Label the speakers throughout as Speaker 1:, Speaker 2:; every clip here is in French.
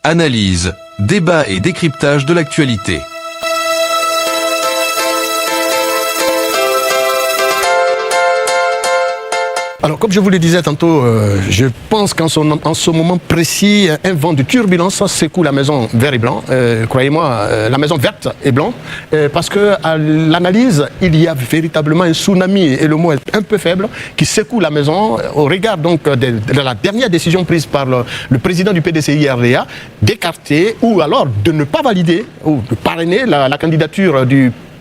Speaker 1: Analyse, débat et décryptage de l'actualité.
Speaker 2: Alors, comme je vous le disais tantôt, je pense qu'en ce moment précis, un vent de turbulence secoue la maison vert et blanc. Croyez-moi, la maison verte et blanc, parce que à l'analyse, il y a véritablement un tsunami, et le mot est un peu faible, qui secoue la maison au regard donc de la dernière décision prise par le président du PDCI RDA d'écarter ou alors de ne pas valider ou de parrainer la candidature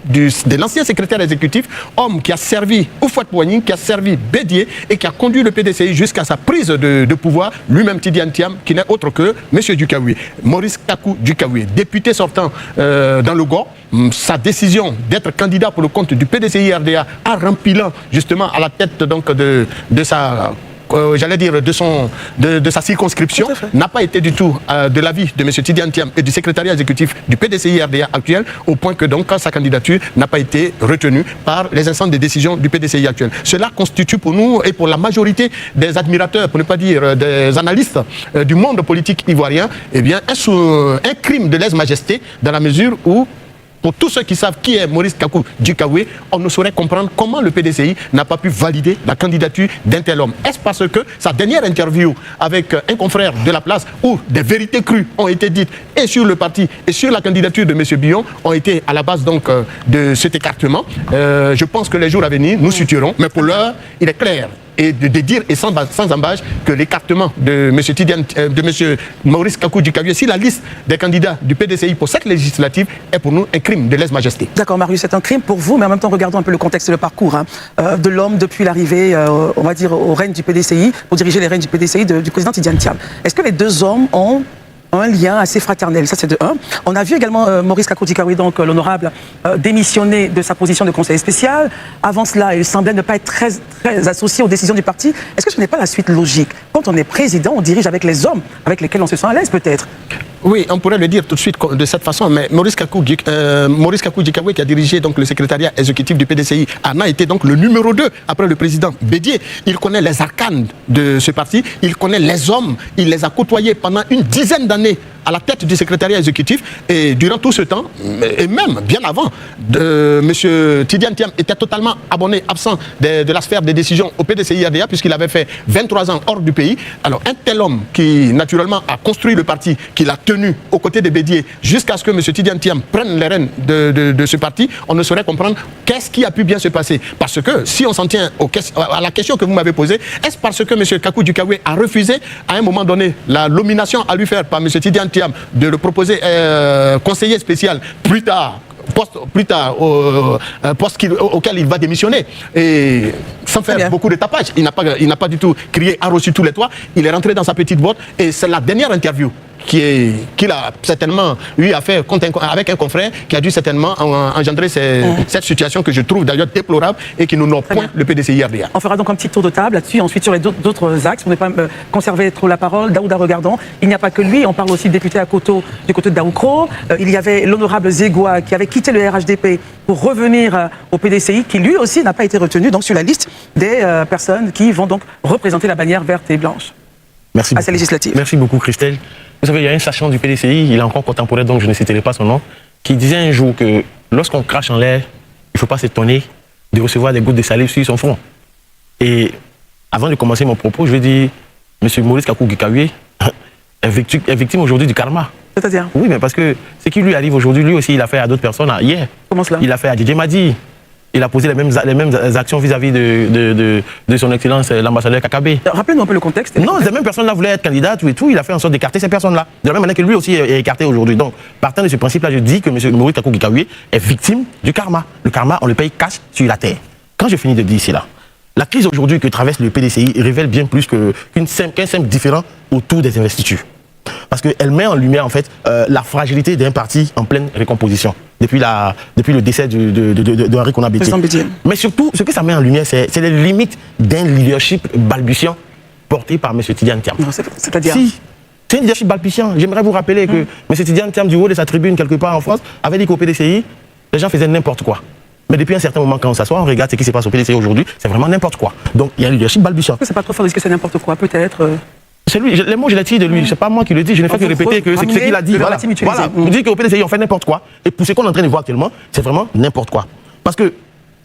Speaker 2: de l'ancien secrétaire exécutif, homme qui a servi Houphouët-Boigny, qui a servi Bédié et qui a conduit le PDCI jusqu'à sa prise de pouvoir, lui-même Tidiane Thiam, qui n'est autre que M. Dukawi, Maurice Kakou Dukawi, député sortant dans le Gord. Sa décision d'être candidat pour le compte du PDCI RDA a rempilant justement à la tête donc de sa de sa circonscription n'a pas été du tout de l'avis de M. Tidiane Thiam et du secrétariat exécutif du PDCI RDA actuel, au point que donc sa candidature n'a pas été retenue par les instances de décision du PDCI actuel. Cela constitue pour nous et pour la majorité des admirateurs, pour ne pas dire des analystes du monde politique ivoirien, eh bien un crime de lèse-majesté, dans la mesure où, pour tous ceux qui savent qui est Maurice Kakou Dukawi, on ne saurait comprendre comment le PDCI n'a pas pu valider la candidature d'un tel homme. Est-ce parce que sa dernière interview avec un confrère de la place, où des vérités crues ont été dites, et sur le parti, et sur la candidature de M. Billon, ont été à la base donc de cet écartement? Je pense que les jours à venir, nous situerons, mais pour l'heure, il est clair et de dire et sans embâche que l'écartement de M. Maurice Kakou Dukawi, si la liste des candidats du PDCI pour cette législative est pour nous un crime de lèse-majesté.
Speaker 3: D'accord, Marius, c'est un crime pour vous, mais en même temps, regardons un peu le contexte et le parcours de l'homme depuis l'arrivée, on va dire, au règne du PDCI, pour diriger les règnes du PDCI du président Tidiane Thiam. Est-ce que les deux hommes ont un lien assez fraternel? Ça, c'est de un. On a vu également Maurice Kakou Dukawi, donc l'honorable, démissionner de sa position de conseiller spécial. Avant cela, il semblait ne pas être très associé aux décisions du parti. Est-ce que ce n'est pas la suite logique? Quand on est président, on dirige avec les hommes avec lesquels on se sent à l'aise, peut-être.
Speaker 2: Oui, on pourrait le dire tout de suite de cette façon, mais Maurice Kakou Dukawi, qui a dirigé donc le secrétariat exécutif du PDCI, en a été donc le numéro 2 après le président Bédié. Il connaît les arcanes de ce parti, il connaît les hommes, il les a côtoyés pendant une dizaine d'années à la tête du secrétariat exécutif, et durant tout ce temps, et même bien avant, M. Tidiane Thiam était totalement absent de la sphère des décisions au PDCI RDA, puisqu'il avait fait 23 ans hors du pays. Alors un tel homme qui naturellement a construit le parti, qui l'a tenu aux côtés de Bédié jusqu'à ce que M. Tidiane Thiam prenne les rênes de ce parti, on ne saurait comprendre qu'est-ce qui a pu bien se passer. Parce que si on s'en tient à la question que vous m'avez posée, est-ce parce que M. Kakou Dukawi a refusé à un moment donné la nomination à lui faire par M. Tidiane Thiam de le proposer conseiller spécial plus tard, poste auquel il va démissionner, et sans faire beaucoup de tapage? Il n'a pas du tout crié à reçu tous les toits. Il est rentré dans sa petite boîte, et c'est la dernière interview qu'il a certainement eu à faire avec un confrère, qui a dû certainement engendrer cette situation que je trouve d'ailleurs déplorable et qui n'honore point le PDCI RDA.
Speaker 3: On fera donc un petit tour de table là-dessus, ensuite sur les d'autres axes, pour ne pas conserver trop la parole. Daouda, regardons, il n'y a pas que lui, on parle aussi du député du côté de Daoukro. Il y avait l'honorable Zegwa qui avait quitté le RHDP pour revenir au PDCI, qui lui aussi n'a pas été retenu donc sur la liste des personnes qui vont donc représenter la bannière verte et blanche.
Speaker 4: Merci
Speaker 3: à ces législatives.
Speaker 4: Merci beaucoup, Christelle. Vous savez, il y a un sachant du PDCI, il est encore contemporain, donc je ne citerai pas son nom, qui disait un jour que lorsqu'on crache en l'air, il ne faut pas s'étonner de recevoir des gouttes de salive sur son front. Et avant de commencer mon propos, je vais dire, M. Maurice Kakou Dukawi est victime aujourd'hui du karma.
Speaker 3: C'est-à-dire?
Speaker 4: Oui, mais parce que ce qui lui arrive aujourd'hui, lui aussi, il a fait à d'autres personnes hier.
Speaker 3: Comment cela?
Speaker 4: Il a fait à Didier Madi. Il a posé les mêmes actions vis-à-vis de son excellence, l'ambassadeur Kakabe.
Speaker 3: Rappelez-nous un peu le contexte.
Speaker 4: Non, ces mêmes personnes-là voulaient être candidates et tout. Il a fait en sorte d'écarter ces personnes-là. De la même manière que lui aussi est écarté aujourd'hui. Donc, partant de ce principe-là, je dis que M. Maurice Kakou Dukawi est victime du karma. Le karma, on le paye cash sur la terre. Quand je finis de dire cela, la crise aujourd'hui que traverse le PDCI révèle bien plus qu'un simple différend autour des investitures. Parce qu'elle met en lumière, en fait, la fragilité d'un parti en pleine recomposition depuis le décès de Henri Konan Bédié. Mais surtout, ce que ça met en lumière, c'est les limites d'un leadership balbutiant porté par M. Tidiane Thiam.
Speaker 3: C'est-à-dire?
Speaker 4: Si, c'est un leadership balbutiant. J'aimerais vous rappeler que M. Tidiane Thiam, du haut de sa tribune, quelque part en France, avait dit qu'au PDCI, les gens faisaient n'importe quoi. Mais depuis un certain moment, quand on s'assoit, on regarde ce qui se passe au PDCI aujourd'hui, c'est vraiment n'importe quoi. Donc, il y a un leadership balbutiant.
Speaker 3: C'est pas trop fort de dire que c'est n'importe quoi, peut-être
Speaker 4: C'est lui, les mots je les tire de lui, c'est pas moi qui le dis, je n'ai fait que répéter que c'est ce qu'il a dit. Voilà, vous dites qu'au PDCI on fait n'importe quoi, et pour ce qu'on est en train de voir actuellement, c'est vraiment n'importe quoi. Parce que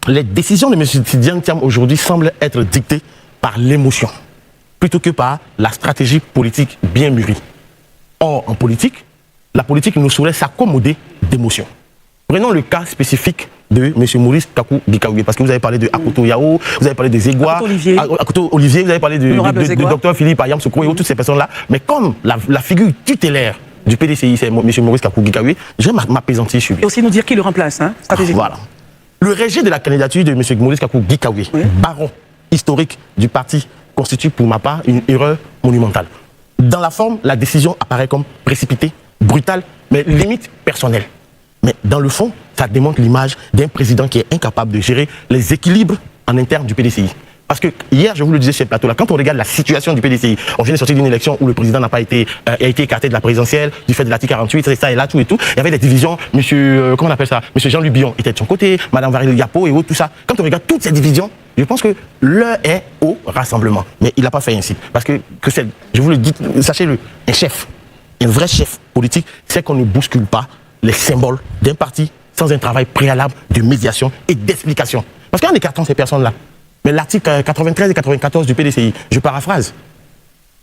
Speaker 4: les décisions de M. Tidjane Thiam aujourd'hui semblent être dictées par l'émotion, plutôt que par la stratégie politique bien mûrie. Or, en politique, la politique ne saurait s'accommoder d'émotions. Prenons le cas spécifique de M. Maurice Kakou Gikaoué, parce que vous avez parlé de Akoto Yao, vous avez parlé des Égouas, Akoto Olivier, vous avez parlé de Dr Philippe Ayam Soko et toutes ces personnes-là. Mais comme la figure tutélaire du PDCI, c'est M. Maurice Kakou Gikaoué, je vais m'apaisantir sur lui.
Speaker 3: Et aussi nous dire qui le remplace, hein, stratégiquement.
Speaker 4: Voilà. Le rejet de la candidature de M. Maurice Kakou Gikaoué, baron historique du parti, constitue pour ma part une erreur monumentale. Dans la forme, la décision apparaît comme précipitée, brutale, mais limite personnelle. Mais dans le fond, ça démontre l'image d'un président qui est incapable de gérer les équilibres en interne du PDCI. Parce que hier, je vous le disais sur le plateau-là, quand on regarde la situation du PDCI, on vient de sortir d'une élection où le président n'a pas été, a été écarté de la présidentielle, du fait de l'article 48, ça et là, tout et tout. Il y avait des divisions, comment on appelle ça, monsieur Jean-Louis Billon était de son côté, madame Varil Yapo et autres, tout ça. Quand on regarde toutes ces divisions, je pense que l'heure est au rassemblement. Mais il n'a pas fait ainsi. Parce que je vous le dis, sachez-le, un vrai chef politique, c'est qu'on ne bouscule pas les symboles d'un parti sans un travail préalable de médiation et d'explication. Parce qu'en écartant ces personnes-là, mais l'article 93 et 94 du PDCI, je paraphrase,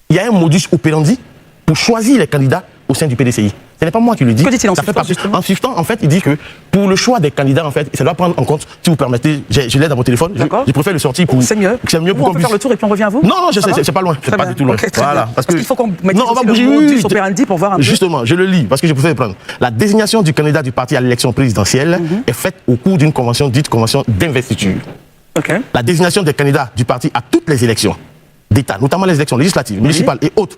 Speaker 4: il y a un modus operandi pour choisir les candidats au sein du PDCI. Ce n'est pas moi qui le dis.
Speaker 3: Que dit-il en
Speaker 4: Swiftant, en fait, il dit que pour le choix des candidats, en fait, ça doit prendre en compte, si vous permettez, je l'ai dans mon téléphone, je préfère le sortir pour...
Speaker 3: C'est mieux.
Speaker 4: C'est mieux pour
Speaker 3: on peut faire le tour et puis on revient à vous.
Speaker 4: Non, c'est pas loin, c'est pas du tout loin.
Speaker 3: Voilà. Parce qu'il faut qu'on mette
Speaker 4: on va
Speaker 3: le modus operandi pour voir un peu.
Speaker 4: Justement, je le lis, parce que je préfère le prendre. La désignation du candidat du parti à l'élection présidentielle est faite au cours d'une convention dite convention d'investiture. La désignation des candidats du parti à toutes les élections d'État, notamment les élections législatives, municipales et autres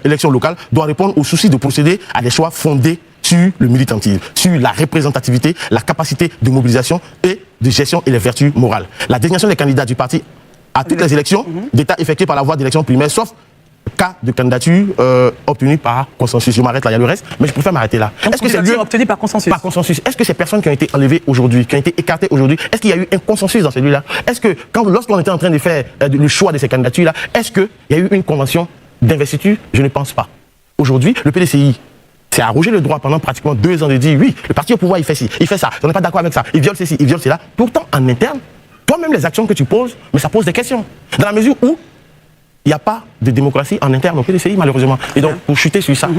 Speaker 4: élections locales, doit répondre au souci de procéder à des choix fondés sur le militantisme, sur la représentativité, la capacité de mobilisation et de gestion et les vertus morales. La désignation des candidats du parti à toutes les élections d'État effectuées par la voie d'élection primaire, sauf cas de candidature obtenue par consensus. Je m'arrête là, il y a le reste, mais je préfère m'arrêter là.
Speaker 3: Est-ce que c'est lieu obtenu par consensus?
Speaker 4: Par consensus. Est-ce que ces personnes qui ont été enlevées aujourd'hui, qui ont été écartées aujourd'hui, est-ce qu'il y a eu un consensus dans celui-là? Est-ce que, lorsqu'on était en train de faire le choix de ces candidatures-là, est-ce qu'il y a eu une convention d'investiture? Je ne pense pas. Aujourd'hui, le PDCI s'est arrogé le droit pendant pratiquement 2 ans de dire oui, le parti au pouvoir, il fait ci, il fait ça, on n'est pas d'accord avec ça, il viole ceci, il viole cela. Pourtant, en interne, toi-même, les actions que tu poses, mais ça pose des questions. Dans la mesure où il n'y a pas de démocratie en interne au PDCI, malheureusement. Et donc, pour chuter sur ça,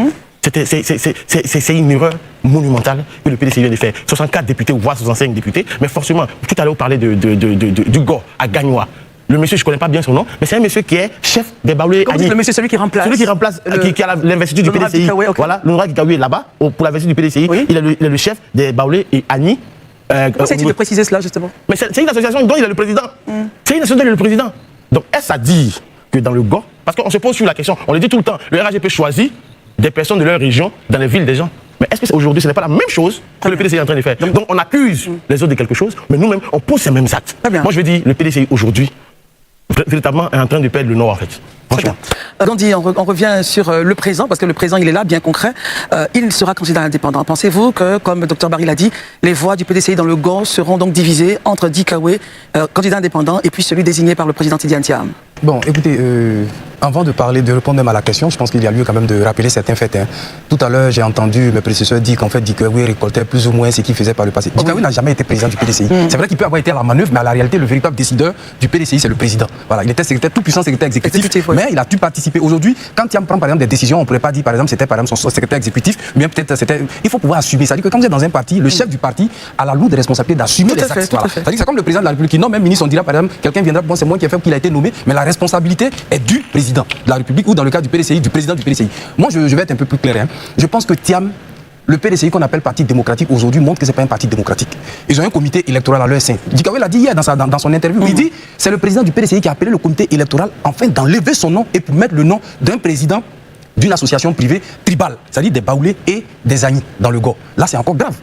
Speaker 4: c'est une erreur monumentale que le PDCI vient de faire. 64 députés, voire 65 députés, mais forcément, tout à l'heure, vous parlez du GO à Gagnois. Le monsieur, je ne connais pas bien son nom, mais c'est un monsieur qui est chef des Baoulés.
Speaker 3: Le monsieur, celui qui remplace.
Speaker 4: Celui qui remplace, qui a l'investiture du PDCI. Voilà, l'honorable Gikaoué est là-bas, pour l'investiture du PDCI. Oui. Il est le chef des Baoulés et Agni.
Speaker 3: Pourquoi c'est-il de préciser cela, justement?
Speaker 4: Mais c'est une association dont il est le président. C'est une association dont il est le président. Donc, est-ce à dire que dans le GO, parce qu'on se pose sur la question, on le dit tout le temps, le RHDP choisit des personnes de leur région dans les villes des gens. Mais est-ce qu'aujourd'hui, ce n'est pas la même chose que le PDCI est en train de faire? Donc on accuse les autres de quelque chose, mais nous-mêmes, on pose ces mêmes actes. Moi, je veux dire, le PDCI aujourd'hui, véritablement, est en train de perdre le nord, en fait. Franchement.
Speaker 3: Gandhi, on revient sur le présent, parce que le présent, il est là, bien concret. Il sera candidat indépendant. Pensez-vous que, comme Dr Barry l'a dit, les voix du PDCI dans le GO seront donc divisées entre Gikaoué, candidat indépendant, et puis celui désigné par le président Tidjane Thiam?
Speaker 5: Bon, écoutez, avant de répondre même à la question, je pense qu'il y a lieu quand même de rappeler certains faits. Hein. Tout à l'heure, j'ai entendu mes prédécesseurs dire qu'en fait, Gikaoué récoltait plus ou moins ce qu'il faisait par le passé. Gikaoué n'a jamais été président du PDCI. C'est vrai qu'il peut avoir été à la manœuvre, mais à la réalité, le véritable décideur du PDCI, c'est le président. Voilà, il était tout puissant secrétaire exécutif, mais il a dû participer. Aujourd'hui, quand Thiam prend par exemple des décisions, on ne pourrait pas dire par exemple c'était par exemple son secrétaire exécutif, mais peut-être c'était. Il faut pouvoir assumer. C'est-à-dire que quand vous êtes dans un parti, le chef du parti a la lourde responsabilité d'assumer les actes. Voilà. C'est-à-dire que c'est comme le président de la République qui nomme un ministre, on dira par exemple, quelqu'un viendra, bon c'est moi qui ai fait qu'il a été nommé, mais la responsabilité est du président de la République ou dans le cas du PDCI, du président du PDCI. Moi je vais être un peu plus clair. Hein. Je pense que Thiam, le PDCI qu'on appelle parti démocratique aujourd'hui montre que ce n'est pas un parti démocratique. Ils ont un comité électoral à leur sein. Gikaoué l'a dit hier dans son interview. Il dit c'est le président du PDCI qui a appelé le comité électoral afin d'enlever son nom et pour mettre le nom d'un président d'une association privée tribale, c'est-à-dire des Baoulés et des Agni dans le GO. Là, c'est encore grave.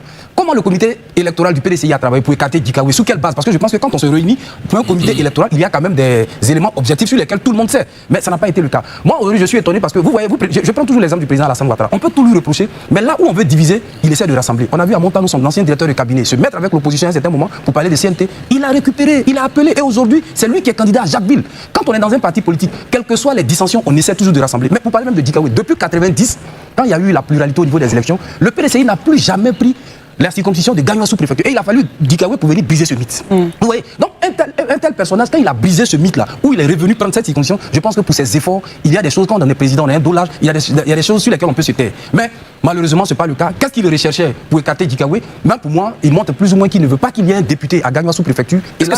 Speaker 5: Comment le comité électoral du PDCI a travaillé pour écarter Dikawé? Sous quelle base? Parce que je pense que quand on se réunit pour un comité électoral, il y a quand même des éléments objectifs sur lesquels tout le monde sait. Mais ça n'a pas été le cas. Moi, aujourd'hui, je suis étonné parce que vous voyez, je prends toujours l'exemple du président Alassane Ouattara. On peut tout lui reprocher, mais là où on veut diviser, il essaie de rassembler. On a vu à Montano, son ancien directeur de cabinet, se mettre avec l'opposition à un certain moment pour parler de CNT. Il a récupéré, il a appelé, et aujourd'hui, c'est lui qui est candidat à Jacquesville. Quand on est dans un parti politique, quelles que soient les dissensions, on essaie toujours de rassembler. Mais pour parler même de Dikawé, depuis 90, quand il y a eu la pluralité au niveau des élections, le PDCI n'a plus jamais pris la circonscription de Gagnon sous préfecture. Et il a fallu Dikawé pour venir briser ce mythe. Vous voyez? Donc un tel personnage, quand il a brisé ce mythe-là, où il est revenu prendre cette circonscription, je pense que pour ses efforts, il y a des choses, quand on est président, on est un dollar, il y a des choses sur lesquelles on peut se taire. Mais malheureusement, ce n'est pas le cas. Qu'est-ce qu'il recherchait pour écarter Dikawé? Même pour moi, il montre plus ou moins qu'il ne veut pas qu'il y ait un député à Gagnon sous préfecture.
Speaker 3: Est-ce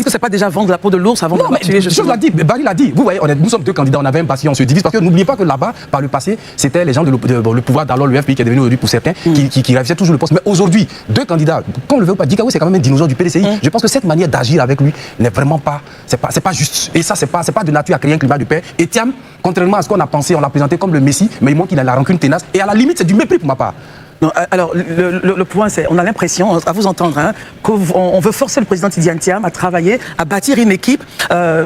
Speaker 3: que c'est pas déjà vendre la peau de l'ours avant de tuer?
Speaker 5: Barry l'a dit. Vous voyez, nous sommes deux candidats, on avait un passé, on se divise. Parce que n'oubliez pas que là-bas, par le passé, c'était les gens le pouvoir d'alors, le FPI qui est devenu aujourd'hui pour certains, qui révisaient toujours le poste. Mais aujourd'hui, deux candidats, quand on le veut pas, Dikawé, c'est quand même un dinosaure du PDCI. Je pense que cette manière d'agir avec lui n'est vraiment pas, c'est pas juste. Et ça, c'est pas de nature à créer un climat de paix. Et Thiam, contrairement à ce qu'on a pensé, on l'a présenté comme le Messie, mais il montre qu'il a la rancune tenace. Et à la limite, c'est du mépris pour ma part.
Speaker 3: Non, alors, le point, c'est, on a l'impression, à vous entendre, hein, qu'on veut forcer le président Tidiane Thiam à travailler, à bâtir une équipe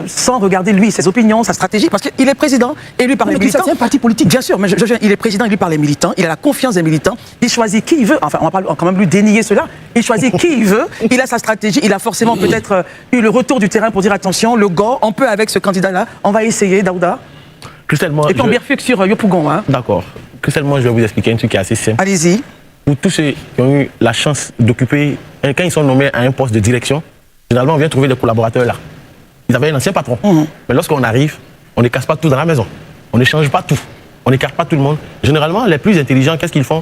Speaker 3: sans regarder lui, ses opinions, sa stratégie, parce qu'il est président élu par les militants.
Speaker 5: C'est un parti politique.
Speaker 3: Bien sûr, mais il est président élu par les militants, il a la confiance des militants, il choisit qui il veut, enfin, on va quand même lui dénier cela, il choisit qui il veut, il a sa stratégie, il a forcément peut-être eu le retour du terrain pour dire attention, le go, on peut avec ce candidat-là, on va essayer, Daouda. Et puis on bifurque sur Yopougon. Hein.
Speaker 4: D'accord. Crucialement, je vais vous expliquer un truc qui est assez simple.
Speaker 3: Allez-y.
Speaker 4: Pour tous ceux qui ont eu la chance d'occuper, quand ils sont nommés à un poste de direction, généralement on vient trouver des collaborateurs là. Ils avaient un ancien patron. Mais lorsqu'on arrive, on ne casse pas tout dans la maison. On ne change pas tout. On n'écarte pas tout le monde. Généralement, les plus intelligents, qu'est-ce qu'ils font?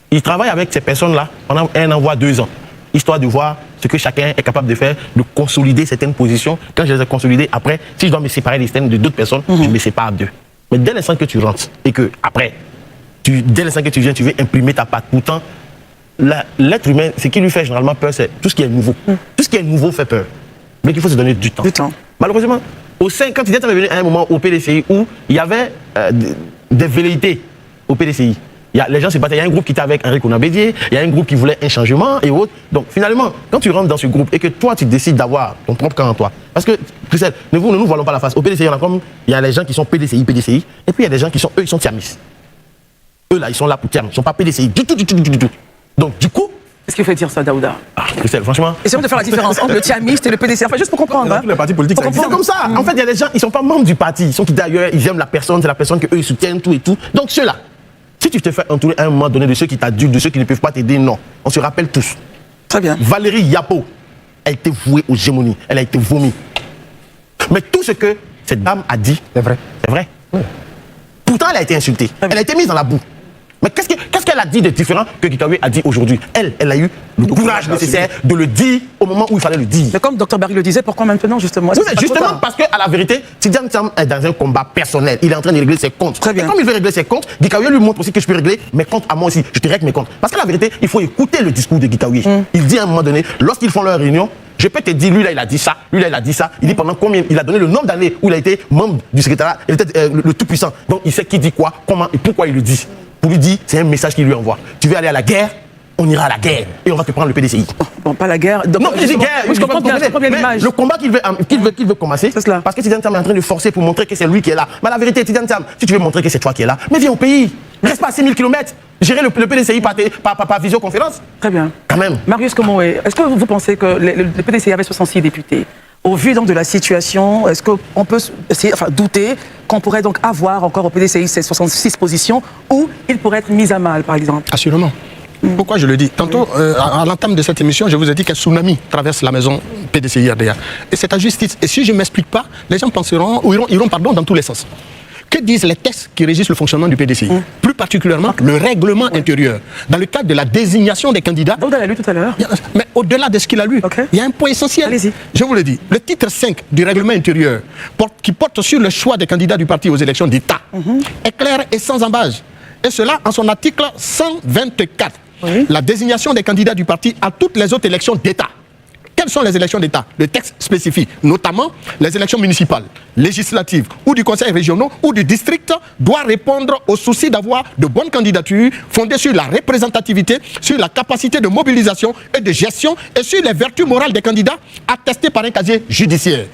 Speaker 4: Ils travaillent avec ces personnes-là pendant 1 an, voire 2 ans. Histoire de voir ce que chacun est capable de faire, de consolider certaines positions. Quand je les ai consolidées, après, si je dois me séparer des systèmes de d'autres personnes, je me sépare d'eux. Mais dès l'instant que tu rentres et que, après, dès l'instant que tu viens, tu veux imprimer ta patte. Pourtant, l'être humain, ce qui lui fait généralement peur, c'est tout ce qui est nouveau. Tout ce qui est nouveau fait peur. Mais il faut se donner du temps. Malheureusement, quand tu es venu à un moment au PDCI où il y avait des velléités au PDCI, les gens se battaient. Il y a un groupe qui était avec Henri Konabédié, il y a un groupe qui voulait un changement et autres. Donc finalement, quand tu rentres dans ce groupe et que toi, tu décides d'avoir ton propre camp en toi, parce que, Christelle, ne nous voilons pas la face. Au PDCI, il y a les gens qui sont PDCI, et puis il y a des gens qui sont, eux, ils sont Thiamis. Eux, là, ils sont là pour Thiam. Ils ne sont pas PDCI du tout. Donc, du coup...
Speaker 3: Est-ce qu'il faut dire ça, Daouda?
Speaker 4: Christelle, franchement...
Speaker 3: Essayons de faire la différence entre le Thiamiste et le PDCI. Enfin, juste pour comprendre. Hein.
Speaker 2: Tous les partis politiques,
Speaker 4: c'est comme ça. En fait, il y a des gens, ils ne sont pas membres du parti. Ils sont qui d'ailleurs, ils aiment la personne, c'est la personne qu'eux, ils soutiennent, tout et tout. Donc, ceux-là, si tu te fais entourer à un moment donné de ceux qui t'adulent, de ceux qui ne peuvent pas t'aider, non. On se rappelle tous.
Speaker 3: Très bien.
Speaker 4: Valérie Yapo a été vouée aux gémonies. Elle a été vomi. Mais tout ce que cette dame a dit,
Speaker 5: c'est vrai.
Speaker 4: C'est vrai. Oui. Pourtant, elle a été insultée. Elle a été mise dans la boue. Mais qu'est-ce qu'elle a dit de différent que Dikawé a dit aujourd'hui? Elle a eu le courage nécessaire de le dire au moment où il fallait le dire.
Speaker 3: Mais comme Dr Barry le disait, pourquoi maintenant justement?
Speaker 4: Oui, justement parce qu'à la vérité, Tidiane Thiam est dans un combat personnel. Il est en train de régler ses comptes.
Speaker 3: Très bien.
Speaker 4: Et comme il veut régler ses comptes, Dikawé lui montre aussi que je peux régler mes comptes à moi aussi. Je te règle mes comptes. Parce qu'à la vérité, il faut écouter le discours de Dikawé. Il dit à un moment donné, lorsqu'ils font leur réunion, je peux te dire, lui là il a dit ça, lui là il a dit ça. Il dit pendant combien, il a donné le nombre d'années où il a été membre du secrétariat, il était le tout-puissant. Donc il sait qui dit quoi, comment et pourquoi il le dit. Pour lui dire, c'est un message qu'il lui envoie. Tu veux aller à la guerre, on ira à la guerre et on va te prendre le PDCI.
Speaker 3: Bon, pas la guerre.
Speaker 4: Donc, non, je dis guerre.
Speaker 3: Je comprends bien l'image.
Speaker 4: Le combat qu'il veut commencer, c'est cela. Parce que Tidiane Thiam est en train de forcer pour montrer que c'est lui qui est là. Mais la vérité, Tidiane Thiam, si tu veux montrer que c'est toi qui es là, mais viens au pays. Ne reste pas à 6000 km. Gérer le PDCI par visioconférence.
Speaker 3: Très bien.
Speaker 4: Quand même.
Speaker 3: Marius Komoé, est-ce que vous pensez que le PDCI avait 66 députés? Au vu donc de la situation, est-ce qu'on peut douter qu'on pourrait donc avoir encore au PDCI ces 66 positions où il pourrait être mis à mal, par exemple?
Speaker 2: Assurément. Pourquoi je le dis? Tantôt, à l'entame de cette émission, je vous ai dit qu'un tsunami traverse la maison PDCI-RDA. Et c'est à justice. Et si je ne m'explique pas, les gens penseront, ou iront dans tous les sens. Que disent les textes qui régissent le fonctionnement du PDCI? Plus particulièrement, le règlement intérieur. Dans le cadre de la désignation des candidats...
Speaker 3: Donc, on l'a lu tout à l'heure.
Speaker 2: Mais au-delà de ce qu'il a lu, il y a un point essentiel.
Speaker 3: Allez-y.
Speaker 2: Je vous le dis. Le titre 5 du règlement intérieur, qui porte sur le choix des candidats du parti aux élections d'État, est clair et sans embâge. Et cela en son article 124. La désignation des candidats du parti à toutes les autres élections d'État, quelles sont les élections d'État? Le texte spécifie, notamment les élections municipales, législatives, ou du conseil régional, ou du district, doit répondre au souci d'avoir de bonnes candidatures fondées sur la représentativité, sur la capacité de mobilisation et de gestion, et sur les vertus morales des candidats attestées par un casier judiciaire.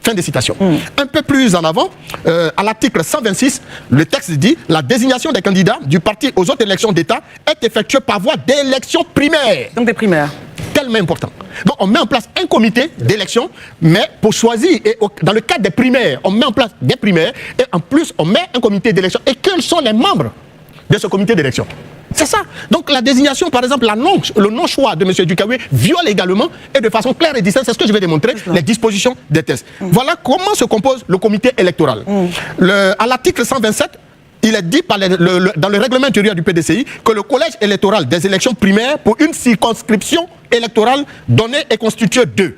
Speaker 2: Fin de citation. Un peu plus en avant, à l'article 126, le texte dit « La désignation des candidats du parti aux autres élections d'État est effectuée par voie d'élection primaire. »
Speaker 3: Donc des primaires.
Speaker 2: Tellement important. Donc on met en place un comité d'élection, mais pour choisir, et dans le cadre des primaires, on met en place des primaires, et en plus on met un comité d'élection. Et quels sont les membres de ce comité d'élection? C'est ça. Donc la désignation, par exemple, le non-choix de M. Dukawe viole également, et de façon claire et distincte, c'est ce que je vais démontrer, les dispositions des tests. Voilà comment se compose le comité électoral. À l'article 127, il est dit dans le règlement intérieur du PDCI que le collège électoral des élections primaires pour une circonscription électorale donnée est constitué de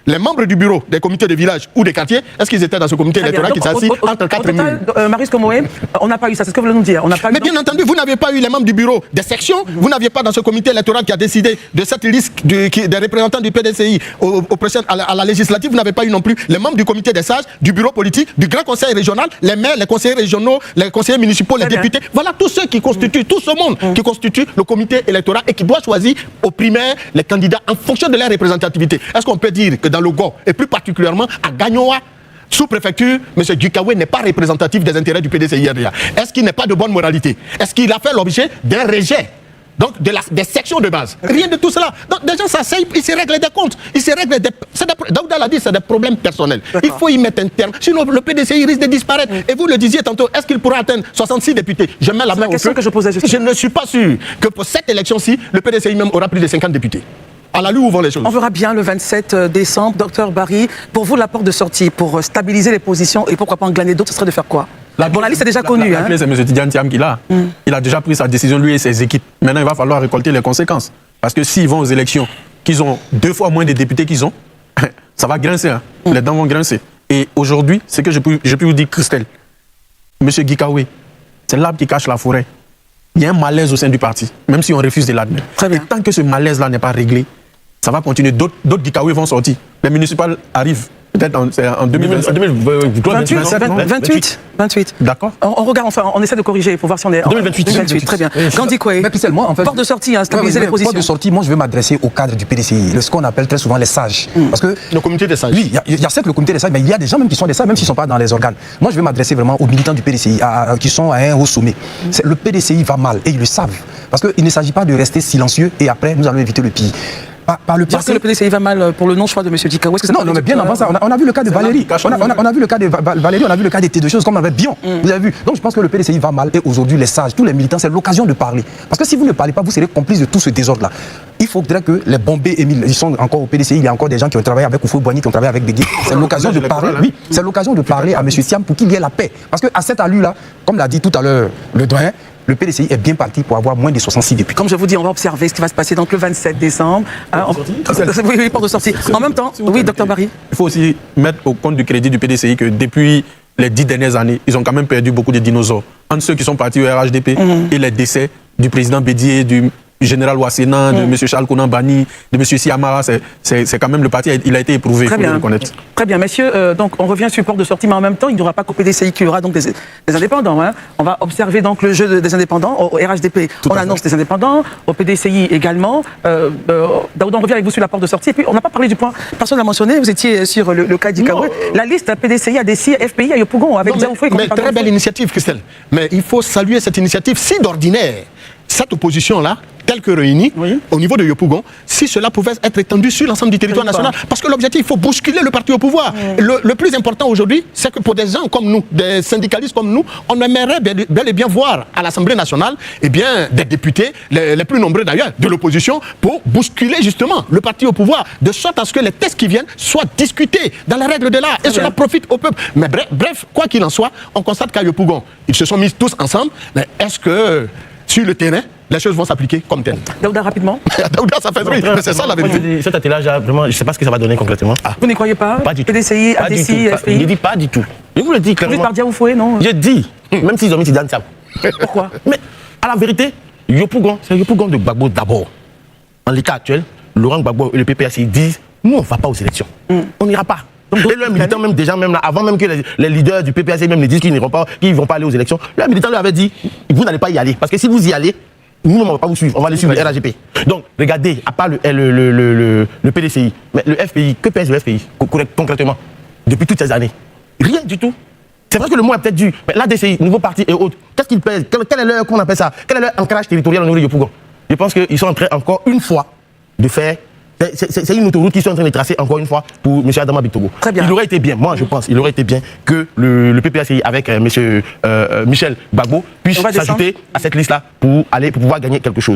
Speaker 2: les membres du bureau des comités de village ou des quartiers. Est-ce qu'ils étaient dans ce comité électoral qui s'est assis entre quatre murs?
Speaker 3: Marius Komoé, on n'a pas eu ça, c'est ce que vous voulez nous dire.
Speaker 2: Mais bien entendu, vous n'avez pas eu les membres du bureau des sections, vous n'aviez pas dans ce comité électoral qui a décidé de cette liste des représentants du PDCI à la législative, vous n'avez pas eu non plus les membres du comité des sages, du bureau politique, du grand conseil régional, les maires, les conseillers régionaux, les conseillers municipaux, les députés. Voilà tous ceux qui constituent, tout ce monde qui constitue le comité électoral et qui doit choisir au primaire les candidats en fonction de leur représentativité. Est-ce qu'on peut dire que dans le Go, et plus particulièrement à Gagnoa, sous-préfecture, M. Dukawe n'est pas représentatif des intérêts du PDCI-RDA? Est-ce qu'il n'est pas de bonne moralité? Est-ce qu'il a fait l'objet d'un rejet, donc des sections de base? Rien de tout cela. Donc des gens s'asseyent, ils se règlent des comptes, ils se règlent des... Daouda l'a dit, c'est des problèmes personnels. Il faut y mettre un terme, sinon le PDCI risque de disparaître. Et vous le disiez tantôt, est-ce qu'il pourra atteindre 66 députés? Je mets la main au feu.
Speaker 3: Que je posais
Speaker 2: je ne suis pas sûr que pour cette élection-ci, le PDCI même aura plus de 50 députés. À la où vont les choses.
Speaker 3: On verra bien le 27 décembre. Docteur Barry, pour vous, la porte de sortie pour stabiliser les positions et pourquoi pas en glaner d'autres, ce serait de faire quoi? La liste est déjà connue.
Speaker 6: La clé, c'est M. Tidiane Thiam qui l'a. Il a déjà pris sa décision, lui et ses équipes. Maintenant, il va falloir récolter les conséquences. Parce que s'ils vont aux élections, qu'ils ont 2 fois moins de députés qu'ils ont, ça va grincer. Hein. Les dents vont grincer. Et aujourd'hui, c'est que je peux vous dire, Christelle, M. Dukawe, c'est l'arbre qui cache la forêt. Il y a un malaise au sein du parti, même si on refuse de l'admettre.
Speaker 3: Très bien.
Speaker 6: Tant que ce malaise-là n'est pas réglé, ça va continuer. D'autres Dukawe vont sortir. Les municipales arrivent peut-être en
Speaker 3: 28.
Speaker 6: D'accord.
Speaker 3: On regarde, enfin, on essaie de corriger pour voir si on est en 2028. Très bien. Gandhi Koué,
Speaker 5: moi, en fait,
Speaker 3: porte de sortie, stabiliser les positions.
Speaker 5: Porte de sortie, moi, je vais m'adresser au cadre du PDCI, ce qu'on appelle très souvent les sages. Parce que
Speaker 2: le comité des sages.
Speaker 5: Oui, il y a certes le comité des sages, mais il y a des gens même qui sont des sages, même s'ils ne sont pas dans les organes. Moi, je vais m'adresser vraiment aux militants du PDCI, qui sont à un haut sommet. Le PDCI va mal, et ils le savent. Parce qu'il ne s'agit pas de rester silencieux, et après, nous allons éviter le pire. Par le passé,
Speaker 3: que le PDCI va mal pour le non-choix de M. Dukawe.
Speaker 5: Non, mais bien avant ça, on a vu le cas de Valérie. On a vu le cas de Valérie, on a vu le cas de choses comme avec Bion. Vous avez vu. Donc je pense que le PDCI va mal et aujourd'hui les sages, tous les militants, c'est l'occasion de parler. Parce que si vous ne parlez pas, vous serez complice de tout ce désordre-là. Il faudrait que les Bombés, Émile, ils sont encore au PDCI, il y a encore des gens qui ont travaillé avec Oufou-Boigny, qui ont travaillé avec Bégué. C'est l'occasion de parler, oui, c'est l'occasion de parler à M. Thiam pour qu'il y ait la paix. Parce qu'à cette allure-là, comme l'a dit tout à l'heure le doyen, le PDCI est bien parti pour avoir moins de 66 députés.
Speaker 3: Comme je vous dis, on va observer ce qui va se passer donc le 27 décembre. Oui, porte de sortie. En même temps, oui, Dr Barry.
Speaker 6: Il faut aussi mettre au compte du crédit du PDCI que depuis les 10 dernières années, ils ont quand même perdu beaucoup de dinosaures. Entre ceux qui sont partis au RHDP et les décès du président Bédier, du général Ouassena, de M. Charles Konan Bani, de M. Siamara, c'est quand même le parti, il a été éprouvé, il faut le reconnaître.
Speaker 3: Très bien, messieurs, donc on revient sur le port de sortie, mais en même temps, il n'y aura pas qu'au PDCI qu'il y aura donc des indépendants. Hein. On va observer donc le jeu des indépendants. Au RHDP, on annonce des indépendants, au PDCI également. Daouda, on revient avec vous sur la porte de sortie. Et puis, on n'a pas parlé du point, personne n'a mentionné, vous étiez sur le cas d'Ikawe. La liste PDCI, ADC, FPI, à Yopougon, avec Zaoufoué.
Speaker 2: Mais très belle initiative, Christelle. Mais il faut saluer cette initiative si d'ordinaire. Cette opposition-là, telle que réunie, au niveau de Yopougon, si cela pouvait être étendu sur l'ensemble du territoire national, parce que l'objectif, il faut bousculer le parti au pouvoir. Le plus important aujourd'hui, c'est que pour des gens comme nous, des syndicalistes comme nous, on aimerait bel et bien voir à l'Assemblée nationale des députés, les plus nombreux d'ailleurs, de l'opposition, pour bousculer justement le parti au pouvoir, de sorte à ce que les textes qui viennent soient discutés dans les règles de l'art, et cela profite au peuple. Mais bref, quoi qu'il en soit, on constate qu'à Yopougon, ils se sont mis tous ensemble, mais est-ce que sur le terrain, les choses vont s'appliquer comme telles?
Speaker 3: Daouda, rapidement.
Speaker 2: Daouda, ça fait bruit, mais c'est ça la vérité.
Speaker 4: Cet attelage-là, vraiment, je ne sais pas ce que ça va donner concrètement.
Speaker 3: Vous n'y croyez pas?
Speaker 4: Pas du tout.
Speaker 3: PDCI,
Speaker 4: Pas du
Speaker 3: ADC,
Speaker 4: tout.
Speaker 3: FPI?
Speaker 4: Je dis pas du tout. Je vous le dis clairement.
Speaker 3: Vous êtes par Diaoufoué, non?
Speaker 4: J'ai dit, même s'ils ont mis Tidiane Thiam.
Speaker 3: Pourquoi?
Speaker 4: Mais à la vérité, Yopougon, c'est Yopougon de Gbagbo d'abord. En l'état actuel, Laurent Gbagbo et le PPAC disent nous, on ne va pas aux élections. On n'ira pas. Donc, leurs militants, même déjà, même là, avant même que les leaders du PPAC même les disent qu'ils ne vont pas aller aux élections, leurs militants lui avaient dit, vous n'allez pas y aller. Parce que si vous y allez, nous, on ne va pas vous suivre, on va aller suivre le RAGP. Donc, regardez, à part le PDCI, mais le FPI, que pèse le FPI concrètement depuis toutes ces années? Rien du tout. C'est vrai que le mot est peut-être dû, mais l'ADCI, nouveau parti et autres, qu'est-ce qu'ils pèsent? Quel est leur, qu'on appelle ça? Quel est leur ancrage territorial au niveau de Yopougon? Je pense qu'ils sont en train, encore une fois, de faire. C'est une autoroute qu'ils sont en train de tracer encore une fois pour M. Adama Bitogo.
Speaker 3: Très bien.
Speaker 4: Il aurait été bien, moi je pense, il aurait été bien que le PPACI avec M. Michel Gbagbo puisse s'ajouter à cette liste-là pour pouvoir gagner quelque chose.